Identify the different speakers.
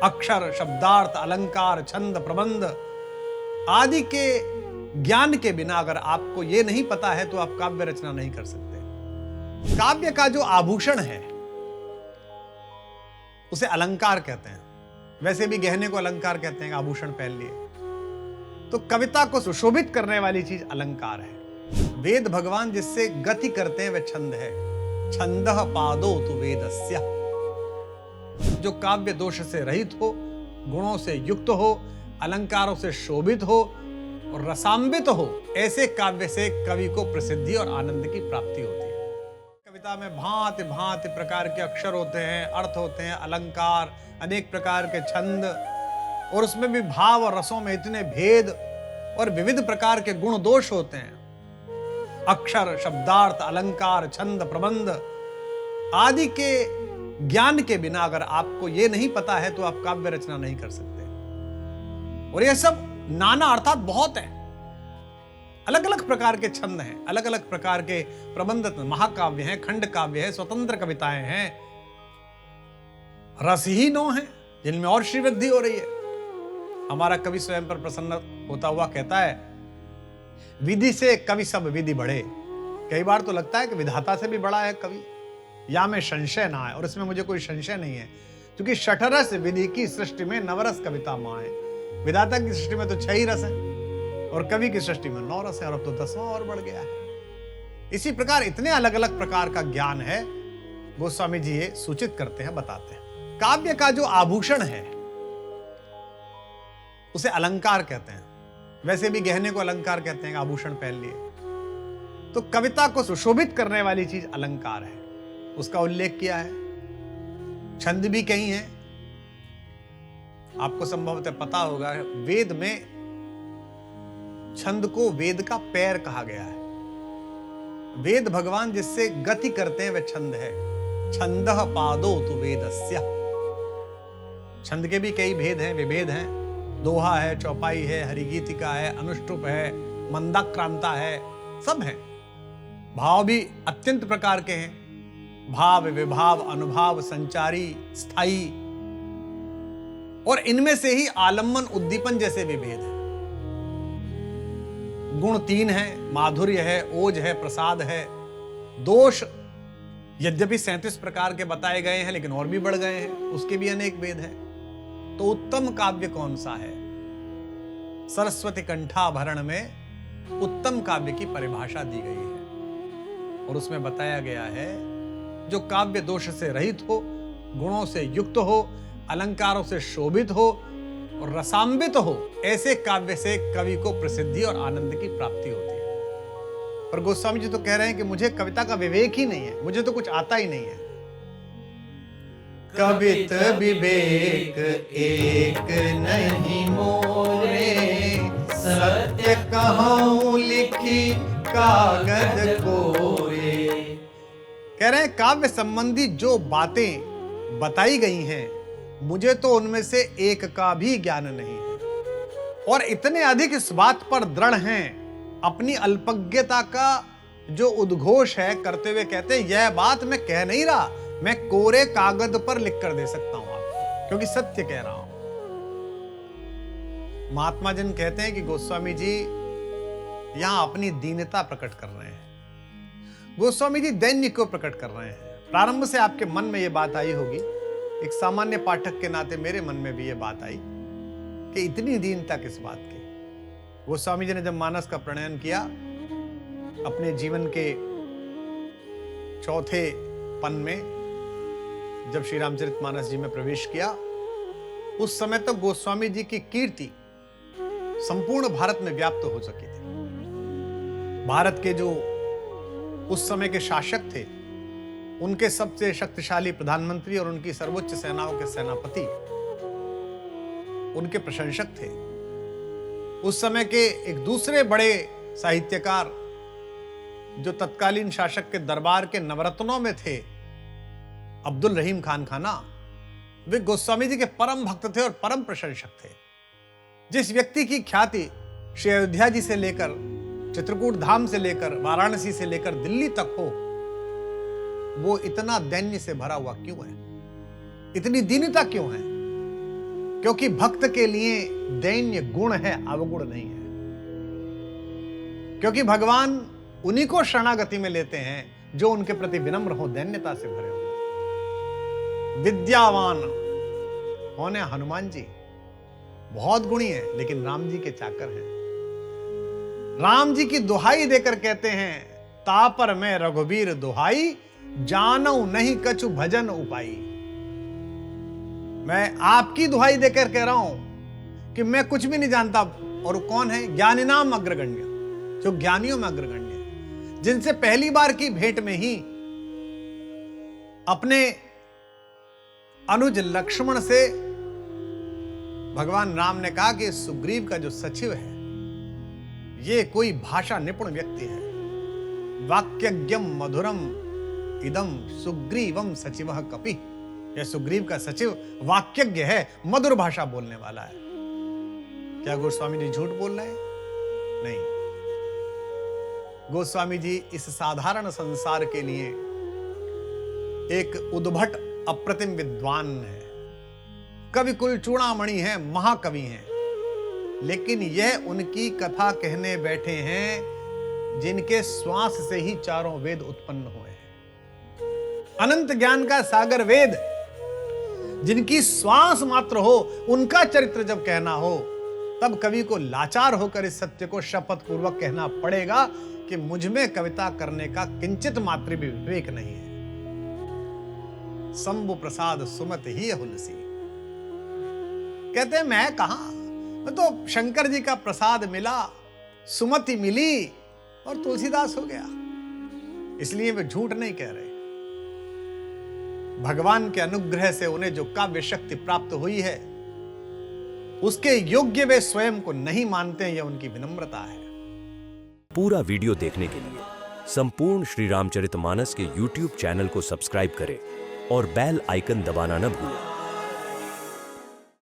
Speaker 1: अक्षर, शब्दार्थ, अलंकार, छंद, प्रबंध आदि के ज्ञान के बिना अगर आपको यह नहीं पता है तो आप काव्य रचना नहीं कर सकते। काव्य का जो आभूषण है उसे अलंकार कहते हैं। वैसे भी गहने को अलंकार कहते हैं, आभूषण पहन लिए। तो कविता को सुशोभित करने वाली चीज अलंकार है। वेद भगवान जिससे गति करते हैं वह छंद है। छंदः पादो तु वेदस्य। जो काव्य दोष से रहित हो, गुणों से युक्त हो, अलंकारों से शोभित हो और रसान्वित हो, ऐसे काव्य से कवि को प्रसिद्धि और आनंद की प्राप्ति होती है। कविता में भांति भांति प्रकार के अक्षर होते हैं, अर्थ होते हैं, अलंकार, अनेक प्रकार के छंद, और उसमें भी भाव और रसों में इतने भेद और विविध प्रकार के गुण दोष होते हैं। अक्षर, शब्दार्थ, अलंकार, छंद, प्रबंध आदि के ज्ञान के बिना अगर आपको यह नहीं पता है तो आप काव्य रचना नहीं कर सकते। और यह सब नाना अर्थात बहुत है। अलग अलग प्रकार के छंद हैं, अलग अलग प्रकार के प्रबंध, महाकाव्य हैं, खंड काव्य है, स्वतंत्र कविताएं हैं, रसहीनों हैं जिनमें और श्रीवृद्धि हो रही है। हमारा कवि स्वयं पर प्रसन्न होता हुआ कहता है, विधि से कवि सब विधि बढ़े। कई बार तो लगता है कि विधाता से भी बड़ा है कवि, या में संशय ना है। और इसमें मुझे कोई संशय नहीं है, क्योंकि षठरस विधि की सृष्टि में नवरस कविता माए। विधाता की सृष्टि में तो 6 ही रस है और कवि की सृष्टि में 9 रस है, और अब तो 10वां और बढ़ गया है। इसी प्रकार इतने अलग अलग प्रकार का ज्ञान है, गोस्वामी जी ये सूचित करते हैं, बताते हैं। काव्य का जो आभूषण है उसे अलंकार कहते हैं। वैसे भी गहने को अलंकार कहते हैं, आभूषण पहन लिए। तो कविता को सुशोभित करने वाली चीज अलंकार है, उसका उल्लेख किया है। छंद भी कहीं है। आपको संभवतः पता होगा, वेद में छंद को वेद का पैर कहा गया है। वेद भगवान जिससे गति करते हैं वह छंद है। छंदः पादो तु वेदस्य। छंद के भी कई भेद हैं, विभेद हैं। दोहा है, चौपाई है, हरिगीतिका है, अनुष्टुप है, मंदाक्रांता है, सब है। भाव भी अत्यंत प्रकार के हैं। भाव, विभाव, अनुभाव, संचारी, स्थायी, और इनमें से ही आलम्बन, उद्दीपन जैसे भी भेद हैं। गुण 3 हैं, माधुर्य है, ओज है, प्रसाद है। दोष यद्यपि 37 प्रकार के बताए गए हैं, लेकिन और भी बढ़ गए हैं, उसके भी अनेक भेद हैं। तो उत्तम काव्य कौन सा है? सरस्वती कंठाभरण में उत्तम काव्य की परिभाषा दी गई है, और उसमें बताया गया है जो काव्य दोष से रहित हो, गुणों से युक्त हो, अलंकारों से शोभित हो और रसान्वित हो, ऐसे काव्य से कवि को प्रसिद्धि और आनंद की प्राप्ति होती है। पर गोस्वामी जी तो कह रहे हैं कि मुझे कविता का विवेक ही नहीं है, मुझे तो कुछ आता ही नहीं है।
Speaker 2: कवित विवेक एक नहीं मोरे, सत्य कहूं लिखी कागज कोरे।
Speaker 1: कह रहे हैं काव्य संबंधी जो बातें बताई गई हैं, मुझे तो उनमें से एक का भी ज्ञान नहीं है। और इतने अधिक इस बात पर दृढ़ हैं, अपनी अल्पज्ञता का जो उद्घोष है करते हुए कहते हैं, यह बात मैं कह नहीं रहा, मैं कोरे कागज पर लिख कर दे सकता हूं आपको, क्योंकि सत्य कह रहा हूं। महात्मा जन कहते हैं कि गोस्वामी जी यहां अपनी दीनता प्रकट कर रहे हैं। गोस्वामी जी दैन्य को प्रकट कर रहे हैं। प्रारंभ से आपके मन में यह बात आई होगी, एक सामान्य पाठक के नाते मेरे मन में भी यह बात आई कि इतनी दीनता किस बात की। गोस्वामी जी ने जब मानस का प्रणयन किया, अपने जीवन के चौथे पन में जब श्री रामचरितमानस जी में प्रवेश किया, उस समय तक गोस्वामी जी की कीर्ति संपूर्ण भारत में व्याप्त हो चुकी थी। भारत के जो उस समय के शासक थे, उनके सबसे शक्तिशाली प्रधानमंत्री और उनकी सर्वोच्च सेनाओं के सेनापति उनके प्रशंसक थे। उस समय के एक दूसरे बड़े साहित्यकार जो तत्कालीन शासक के दरबार के नवरत्नों में थे, अब्दुल रहीम खान खाना, वे गोस्वामी जी के परम भक्त थे और परम प्रशंसक थे। जिस व्यक्ति की ख्याति श्री अयोध्या जी से लेकर, चित्रकूट धाम से लेकर, वाराणसी से लेकर दिल्ली तक हो, वो इतना दैन्य से भरा हुआ क्यों है? इतनी दीनता क्यों है? क्योंकि भक्त के लिए दैन्य गुण है, अवगुण नहीं है। क्योंकि भगवान उन्हीं को शरणागति में लेते हैं जो उनके प्रति विनम्र हो, दैन्यता से भरे हो। विद्यावान होने हनुमान जी बहुत गुणी हैं, लेकिन राम जी के चाकर हैं। राम जी की दुहाई देकर कहते हैं, तापर में रघुबीर दुहाई, जानऊ नहीं कछु भजन उपाई। मैं आपकी दुहाई देकर कह रहा हूं कि मैं कुछ भी नहीं जानता। और कौन है? ज्ञानी नाम अग्रगण्य, जो ज्ञानियों में अग्रगण्य है, जिनसे पहली बार की भेंट में ही अपने अनुज लक्ष्मण से भगवान राम ने कहा कि सुग्रीव का जो सचिव है ये कोई भाषा निपुण व्यक्ति है। वाक्यज्ञम मधुरम इदम सुग्रीवम सचिवः कपि। यह सुग्रीव का सचिव वाक्यज्ञ है, मधुर भाषा बोलने वाला है। क्या गोस्वामी जी झूठ बोल रहे हैं? नहीं, गोस्वामी जी इस साधारण संसार के लिए एक उद्भट अप्रतिम विद्वान है, कवि कुल चूड़ामणि है, महाकवि हैं। लेकिन यह उनकी कथा कहने बैठे हैं जिनके श्वास से ही चारों वेद उत्पन्न हुए हैं। अनंत ज्ञान का सागर वेद, जिनकी श्वास मात्र हो, उनका चरित्र जब कहना हो, तब कवि को लाचार होकर इस सत्य को शपथ पूर्वक कहना पड़ेगा कि मुझ में कविता करने का किंचित मात्र भी विवेक नहीं है। शंभु प्रसाद सुमत ही हुलसी। कहते हैं मैं कहां, मैं तो शंकर जी का प्रसाद मिला, सुमति मिली और तुलसीदास हो गया। इसलिए वे झूठ नहीं कह रहे। भगवान के अनुग्रह से उन्हें जो काव्य शक्ति प्राप्त हुई है, उसके योग्य वे स्वयं को नहीं मानते हैं, यह उनकी विनम्रता है।
Speaker 3: पूरा वीडियो देखने के लिए संपूर्ण श्री रामचरितमानस के YouTube चैनल को सब्सक्राइब करें और बेल आइकन दबाना न भूलें।